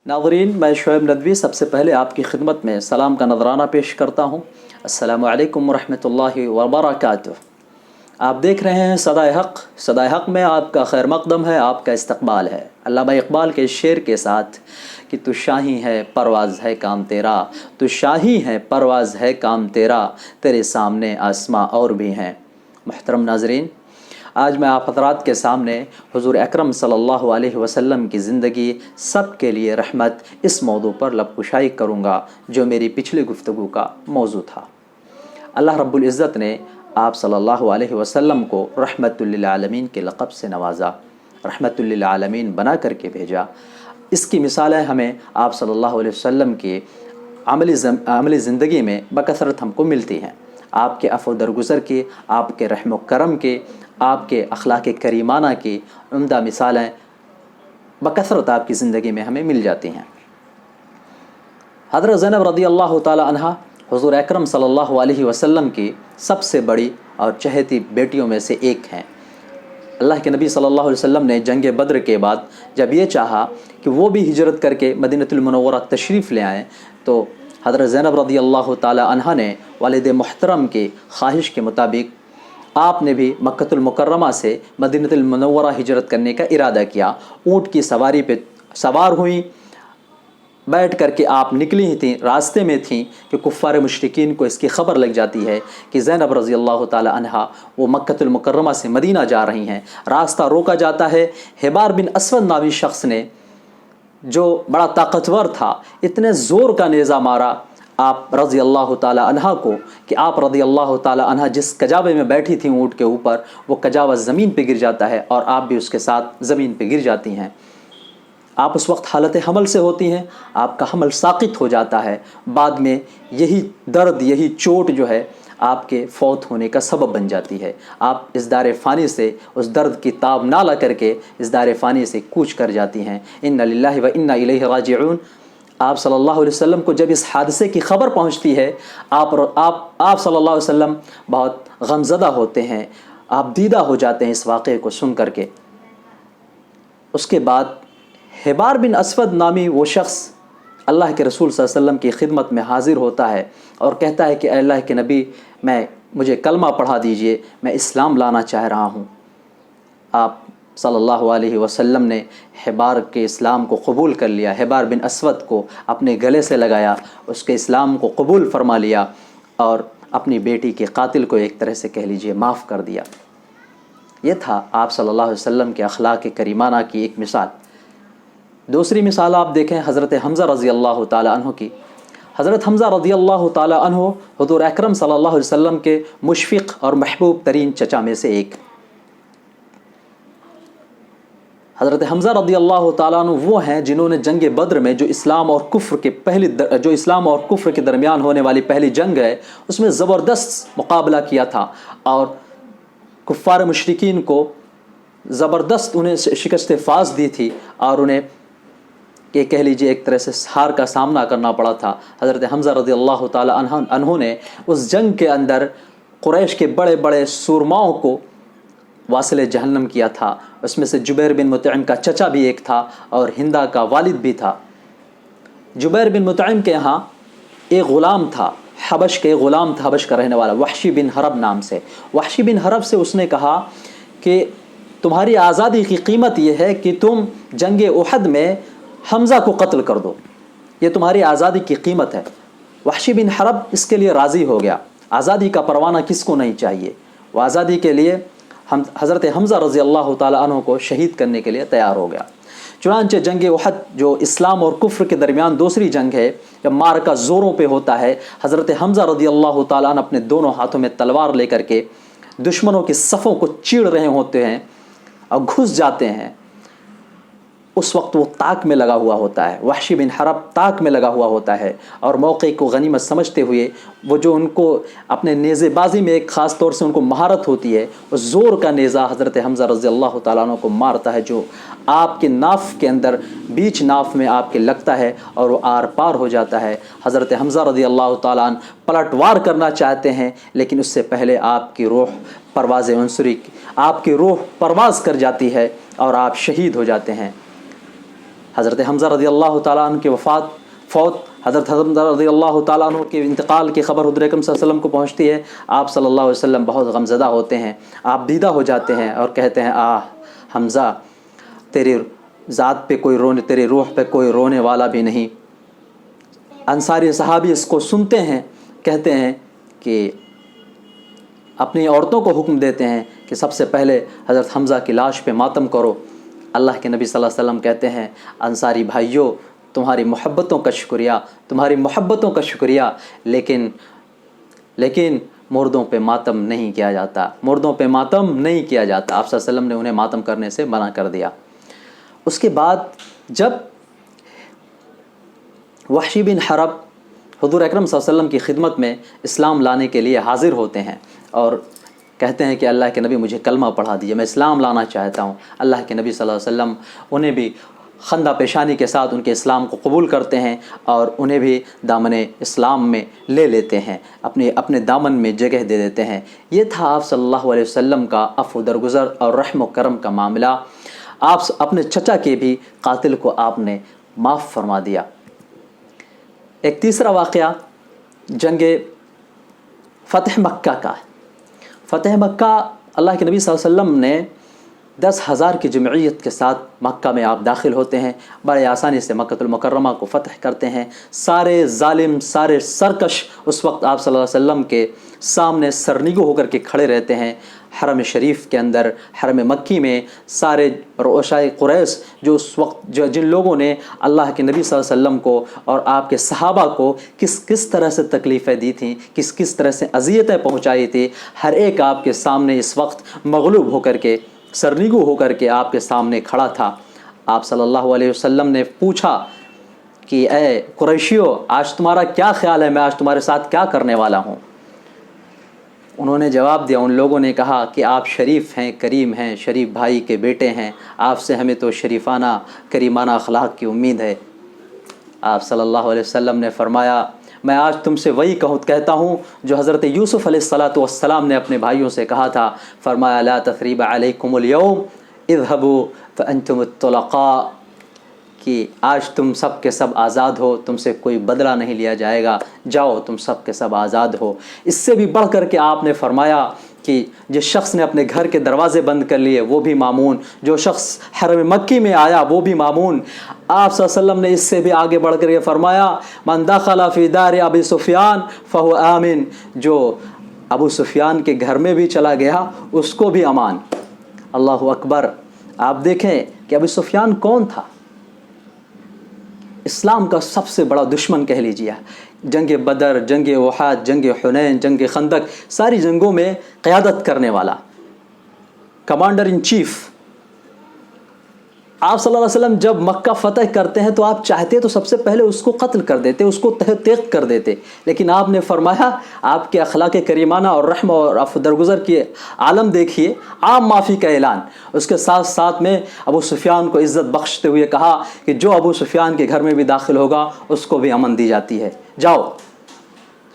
नाज़रीन, मैं शुएब नदवी सबसे पहले आपकी खिदमत में सलाम का नजराना पेश करता हूँ। अस्सलामु अलैकुम रहमतुल्लाहि व बरकातुहू। आप देख रहे हैं सदाए हक़। सदाए हक़ में आपका खैर मक़दम है, आपका इस्तक़बाल है। अल्लामा इक़बाल के शेर के साथ कि तू शाही है परवाज़ है काम तेरा, तू शाही है परवाज़ है काम तेरा, तेरे सामने आसमां और भी हैं। मुहतरम नाज़रीन, आज मैं आप हज़रात के सामने हुज़ूर अकरम सल्लल्लाहु अलैहि वसल्लम की ज़िंदगी सब के लिए रहमत इस मौजू पर लबकुशाई करूँगा जो मेरी पिछली गुफ्तगू का मौजू था। अल्लाह रब्बुल इज़्ज़त ने आप सल्लल्लाहु अलैहि वसल्लम को रहमतुल लिल आलमीन के लक़ब से नवाजा, रहमतुल लिल आलमीन बना करके भेजा। इसकी मिसालें हमें आप सल्लल्लाहु अलैहि वसल्लम की अमली ज़िंदगी में बकसरत हमको मिलती हैं। आपके अफ़ो दरगुज़र की, आपके रहम करम की, आपके अखलाक़ करीमाना की उम्दा मिसालें बकसरत आपकी ज़िंदगी में हमें मिल जाती हैं। हज़रत ज़ैनब रज़ियल्लाहु ताला अन्हा हुज़ूर अकरम सल्लल्लाहु अलैहि वसल्लम की सबसे बड़ी और चहेती बेटियों में से एक हैं। अल्लाह के नबी सल्लल्लाहु अलैहि वसल्लम ने जंग बद्र के बाद जब ये चाहा कि वो भी हिजरत करके मदीनतुल मुनव्वरा तशरीफ़ ले आएँ, तो हज़रत ज़ैनब रज़ियल्लाहु ताला अन्हा ने वालिद मोहतरम की ख्वाहिश के मुताबिक आपने भी मक्कतुल मुकर्रमा से मदीनतुल मुनव्वरा हिजरत करने का इरादा किया। ऊँट की सवारी पे सवार हुई, बैठ करके आप निकली ही थीं, रास्ते में थीं कि कुफ़ार मुशरिकीन को इसकी ख़बर लग जाती है कि ज़ैनब रज़ियल्लाहु ताला अन्हा वो मक्कतुल मुकर्रमा से मदीना जा रही हैं। रास्ता रोका जाता है। हिबार बिन असवद नामी शख्स ने, जो बड़ा ताकतवर था, इतने ज़ोर का नेज़ा मारा आप रज़ियल्लाहु ताला अन्हा को कि आप रज़ियल्लाहु ताला अन्हा जिस कजावे में बैठी थी ऊँट के ऊपर, वो कजावा ज़मीन पे गिर जाता है और आप भी उसके साथ ज़मीन पे गिर जाती हैं। आप उस वक्त हालत हमल से होती हैं, आपका हमल साक़ित हो जाता है। बाद में यही दर्द, यही चोट जो है आपके फ़ौत होने का सबब बन जाती है। आप इस दार फ़ानी से उस दर्द की ताब ना ला करके इस दार फ़ानी से कूच कर जाती हैं। इन्ना लिल्लाहि व इन्ना इलैहि राजिऊन। आप सल्लल्लाहु अलैहि वसल्लम को जब इस हादसे की ख़बर पहुंचती है, आप सल्लल्लाहु अलैहि वसल्लम बहुत गमज़दा होते हैं, आप दीदा हो जाते हैं इस वाक़े को सुन करके। उसके बाद हिबार बिन असवद नामी वो शख्स अल्लाह के रसूल सल्लल्लाहु अलैहि वसल्लम की खिदमत में हाज़िर होता है और कहता है कि अल्लाह के नबी, मुझे कलमा पढ़ा दीजिए, मैं इस्लाम लाना चाह रहा हूँ। आप सल्लल्लाहु अलैहि वसल्लम ने हिबार के इस्लाम को कबूल कर लिया। हिबार बिन असवद को अपने गले से लगाया, उसके इस्लाम को कबूल फरमा लिया और अपनी बेटी के कातिल को एक तरह से कह लीजिए माफ़ कर दिया। ये था आप सल्लल्लाहु अलैहि वसल्लम के अखलाक़ करीमाना की एक मिसाल। दूसरी मिसाल आप देखें हज़रत हमज़ा रज़ियल्लाहु ताला अन्हु की। हज़रत हमज़ा रज़ियल्लाहु ताला अन्हु हुज़ूर अकरम सल्लल्लाहु अलैहि वसल्लम के मुशफ़िक़ और महबूब तरीन चचा में से एक। हज़रत हमज़ा रज़ियल्लाहु ताला अन्हु वो हैं जिन्होंने जंग बद्र में जो इस्लाम और कुफ्र के दरमियान होने वाली पहली जंग है, उसमें ज़बरदस्त मुकाबला किया था और कुफ़ार मुशरिकीन को ज़बरदस्त उन्हें शिकस्त फ़ाज़ दी थी और उन्हें कि कह लीजिए एक तरह से हार का सामना करना पड़ा था। हज़रत हमज़ा रज़ियल्लाहु ताला अन्हु ने उस जंग के अंदर कुरैश के बड़े बड़े सूरमाओं को वासिले जहन्नम किया था। उसमें से जुबैर बिन मुतइम का चचा भी एक था और हिंदा का वालिद भी था। जुबैर बिन मुतइम के यहाँ एक ग़ुलाम था, हबश के ग़ुलाम था, हबश का रहने वाला, वहशी बिन हरब नाम से। वहशी बिन हरब से उसने कहा कि तुम्हारी आज़ादी की कीमत यह है कि तुम जंग उहद में हमज़ा को कत्ल कर दो, ये तुम्हारी आज़ादी की कीमत है। वहशी बिन हरब इसके लिए राज़ी हो गया। आज़ादी का परवाना किसको नहीं चाहिए। वो आज़ादी के लिए हम हज़रत हमज़ा रज़ियल्लाहु ताला अन्हु को शहीद करने के लिए तैयार हो गया। चुनांचे जंग उहद जो इस्लाम और कुफ्र के दरमियान दूसरी जंग है, जब मारका ज़ोरों पे होता है, हज़रत हमज़ा रज़ियल्लाहु ताला अन्हु अपने दोनों हाथों में तलवार लेकर के दुश्मनों के सफ़ों को चीड़ रहे होते हैं और घुस जाते हैं। उस वक्त वो ताक में लगा हुआ होता है, वहशी बिन हरब ताक में लगा हुआ होता है और मौके को गनीमत समझते हुए वो जो उनको अपने नेज़ेबाजी में एक ख़ास तौर से उनको महारत होती है, उस ज़ोर का नेज़ा हज़रत हमज़ा रज़ियल्लाहु ताला अन्हु को मारता है, जो आपके नाफ के अंदर बीच नाफ में आपके लगता है और वो आर पार हो जाता है। हज़रत हमज़ा रज़ियल्लाहु ताला अन्हु पलटवार करना चाहते हैं, लेकिन उससे पहले आपकी रूह परवाज़ कर जाती है और आप शहीद हो जाते हैं। حضرت حمزہ رضی اللہ تعالیٰ عنہ کی فوت حضرت حمزہ رضی اللہ تعالیٰ عنہ کے انتقال کی خبر حضور اکرم صلی اللہ علیہ وسلم کو پہنچتی ہے. آپ صلی اللہ علیہ وسلم بہت غمزدہ ہوتے ہیں، آپ دیدہ ہو جاتے ہیں اور کہتے ہیں حمزہ تیری ذات پہ کوئی رونے، تیری روح پہ کوئی رونے والا بھی نہیں. انصاری صحابی اس کو سنتے ہیں، کہتے ہیں کہ اپنی عورتوں کو حکم دیتے ہیں کہ سب سے پہلے حضرت حمزہ کی لاش پہ ماتم کرو. اللہ کے نبی صلی اللہ علیہ وسلم کہتے ہیں انصاری بھائیوں تمہاری محبتوں کا شکریہ، تمہاری محبتوں کا شکریہ، لیکن مردوں پہ ماتم نہیں کیا جاتا، مردوں پہ ماتم نہیں کیا جاتا. آپ صلی اللہ علیہ وسلم نے انہیں ماتم کرنے سے منع کر دیا. اس کے بعد جب وحشی بن حرب حضور اکرم صلی اللہ علیہ وسلم کی خدمت میں اسلام لانے کے لیے حاضر ہوتے ہیں اور کہتے ہیں کہ اللہ کے نبی مجھے کلمہ پڑھا دیجیے، میں اسلام لانا چاہتا ہوں. اللہ کے نبی صلی اللہ علیہ وسلم انہیں بھی خندہ پیشانی کے ساتھ ان کے اسلام کو قبول کرتے ہیں اور انہیں بھی دامن اسلام میں لے لیتے ہیں، اپنے دامن میں جگہ دے دیتے ہیں. یہ تھا آپ صلی اللہ علیہ وسلم کا عفو درگزر اور رحم و کرم کا معاملہ. آپ اپنے چچا کے بھی قاتل کو آپ نے معاف فرما دیا. ایک تیسرا واقعہ جنگ فتح مکہ کا. فتح مکہ اللہ کے نبی صلی اللہ علیہ وسلم نے 10,000 کی جمعیت کے ساتھ مکہ میں آپ داخل ہوتے ہیں، بڑے آسانی سے مکہ المکرمہ کو فتح کرتے ہیں. سارے ظالم، سارے سرکش اس وقت آپ صلی اللہ علیہ وسلم کے سامنے سرنگو ہو کر کے کھڑے رہتے ہیں. حرم شریف کے اندر، حرم مکی میں سارے رؤسائے قریش جو اس وقت جن لوگوں نے اللہ کے نبی صلی اللہ علیہ وسلم کو اور آپ کے صحابہ کو کس طرح سے تکلیفیں دی تھیں، کس طرح سے اذیتیں پہنچائی تھی، ہر ایک آپ کے سامنے اس وقت مغلوب ہو کر کے، سرنگو ہو کر کے آپ کے سامنے کھڑا تھا. آپ صلی اللہ علیہ وسلم نے پوچھا کہ اے قریشیو آج تمہارا کیا خیال ہے، میں آج تمہارے ساتھ کیا کرنے والا ہوں. انہوں نے جواب دیا، ان لوگوں نے کہا کہ آپ شریف ہیں، کریم ہیں، شریف بھائی کے بیٹے ہیں، آپ سے ہمیں تو شریفانہ کریمانہ اخلاق کی امید ہے. آپ صلی اللہ علیہ وسلم نے فرمایا میں آج تم سے وہی کہتا ہوں جو حضرت یوسف علیہ السلام نے اپنے بھائیوں سے کہا تھا. فرمایا لا تثریب علیکم اليوم اذهبوا فانتم الطلقاء، کہ آج تم سب کے سب آزاد ہو، تم سے کوئی بدلہ نہیں لیا جائے گا، جاؤ تم سب کے سب آزاد ہو. اس سے بھی بڑھ کر کے آپ نے فرمایا کہ جس شخص نے اپنے گھر کے دروازے بند کر لیے وہ بھی مامون، جو شخص حرم مکی میں آیا وہ بھی مامون. آپ صلی اللہ علیہ وسلم نے اس سے بھی آگے بڑھ کر یہ فرمایا من دخل فی دار ابی سفیان فہو آمن، جو ابو سفیان کے گھر میں بھی چلا گیا اس کو بھی امان. اللہ اکبر. آپ دیکھیں کہ ابو سفیان کون تھا؟ اسلام کا سب سے بڑا دشمن کہہ لیجیے. جنگ بدر، جنگ احد، جنگ حنین، جنگ خندق، ساری جنگوں میں قیادت کرنے والا، کمانڈر ان چیف. آپ صلی اللہ علیہ وسلم جب مکہ فتح کرتے ہیں تو آپ چاہتے تو سب سے پہلے اس کو قتل کر دیتے، اس کو تہ تیغ کر دیتے، لیکن آپ نے فرمایا آپ کے اخلاق کریمانہ اور رحم اور عفو درگزر کی عالم دیکھیے، عام معافی کا اعلان. اس کے ساتھ ساتھ میں ابو سفیان کو عزت بخشتے ہوئے کہا کہ جو ابو سفیان کے گھر میں بھی داخل ہوگا اس کو بھی امن دی جاتی ہے، جاؤ.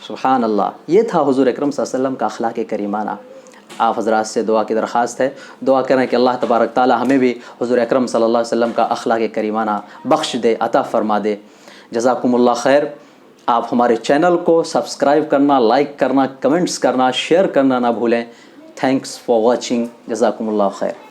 سبحان اللہ. یہ تھا حضور اکرم صلی اللہ علیہ وسلم کا اخلاق کریمانہ. آپ حضرات سے دعا کی درخواست ہے، دعا کریں کہ اللہ تبارک تعالی ہمیں بھی حضور اکرم صلی اللہ علیہ وسلم کا اخلاق کریمانہ بخش دے، عطا فرما دے. جزاکم اللہ خیر. آپ ہمارے چینل کو سبسکرائب کرنا، لائک کرنا، کمنٹس کرنا، شیئر کرنا نہ بھولیں. Thanks for watching. جزاکم اللہ خیر.